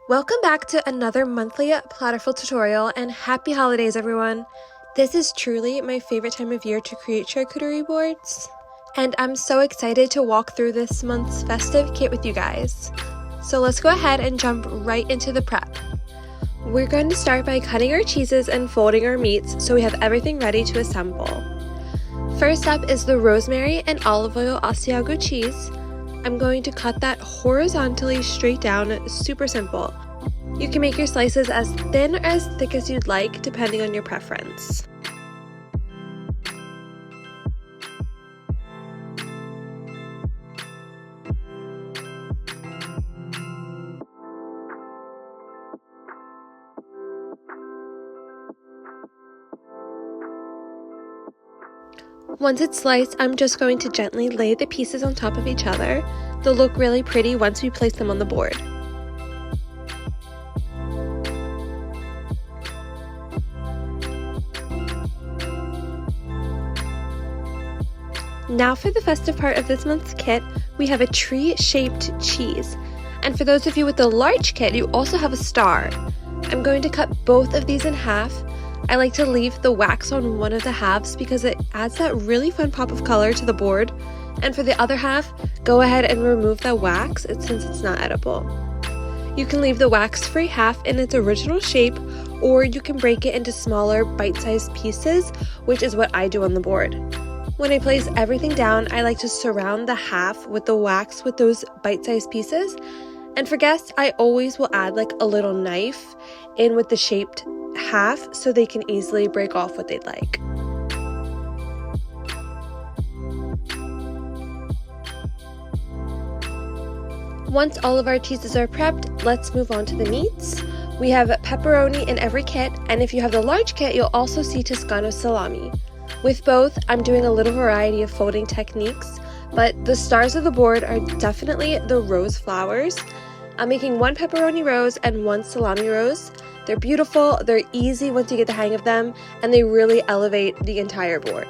Welcome back to another monthly Platterful tutorial, and happy holidays everyone! This is truly my favorite time of year to create charcuterie boards, and I'm so excited to walk through this month's festive kit with you guys. So let's go ahead and jump right into the prep. We're going to start by cutting our cheeses and folding our meats so we have everything ready to assemble. First up is the Rosemary and olive oil Asiago cheese. I'm going to cut that horizontally straight down, super simple. You can make your slices as thin or as thick as you'd like, depending on your preference. Once it's sliced, I'm just going to gently lay the pieces on top of each other. They'll look really pretty once we place them on the board. Now for the festive part of this month's kit, we have a tree-shaped cheese. And for those of you with the large kit, you also have a star. I'm going to cut both of these in half. I like to leave the wax on one of the halves because it adds that really fun pop of color to the board. And for the other half, go ahead and remove the wax since it's not edible. You can leave the wax-free half in its original shape, or you can break it into smaller bite-sized pieces, which is what I do on the board. When I place everything down, I like to surround the half with the wax with those bite-sized pieces. And for guests, I always will add like a little knife in with the shaped half so they can easily break off what they'd like. Once all of our cheeses are prepped, let's move on to the meats. We have pepperoni in every kit, and if you have the large kit, you'll also see Toscano salami. With both, I'm doing a little variety of folding techniques, but the stars of the board are definitely the rose flowers. I'm making one pepperoni rose and one salami rose. They're beautiful, they're easy once you get the hang of them, and they really elevate the entire board.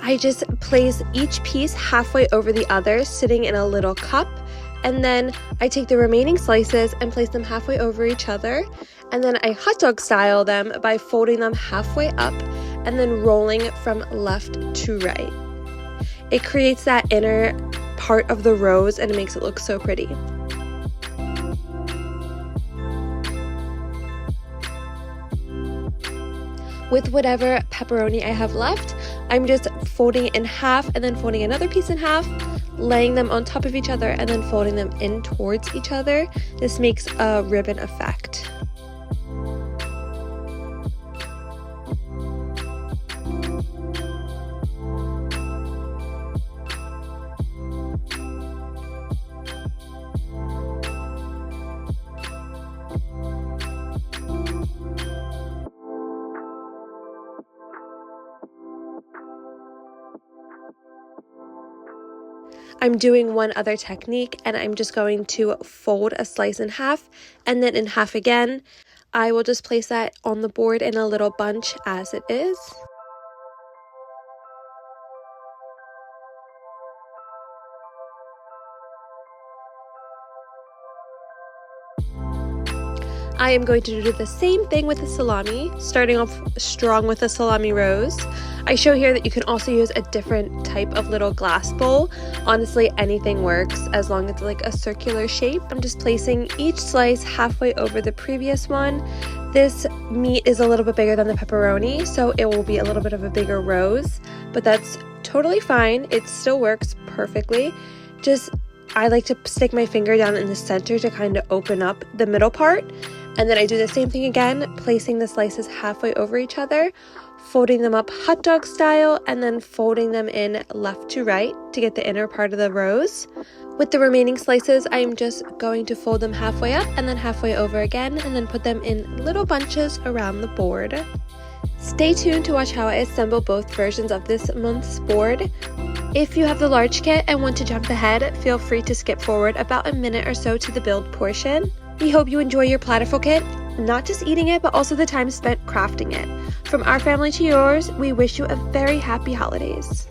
I just place each piece halfway over the other, sitting in a little cup, and then I take the remaining slices and place them halfway over each other, and then I hot dog style them by folding them halfway up and then rolling from left to right. It creates that inner part of the rose and it makes it look so pretty. With whatever pepperoni I have left, I'm just folding it in half and then folding another piece in half, laying them on top of each other and then folding them in towards each other. This makes a ribbon effect. I'm doing one other technique, and I'm just going to fold a slice in half and then in half again. I will just place that on the board in a little bunch as it is. I am going to do the same thing with the salami, starting off strong with a salami rose. I show here that you can also use a different type of little glass bowl. Honestly, anything works as long as it's like a circular shape. I'm just placing each slice halfway over the previous one. This meat is a little bit bigger than the pepperoni, so it will be a little bit of a bigger rose, but that's totally fine. It still works perfectly. I like to stick my finger down in the center to kind of open up the middle part. And then I do the same thing again, placing the slices halfway over each other, folding them up hot dog style, and then folding them in left to right to get the inner part of the rose. With the remaining slices, I'm just going to fold them halfway up and then halfway over again, and then put them in little bunches around the board. Stay tuned to watch how I assemble both versions of this month's board. If you have the large kit and want to jump ahead, feel free to skip forward about a minute or so to the build portion. We hope you enjoy your Platterful kit, not just eating it, but also the time spent crafting it. From our family to yours, we wish you a very happy holidays.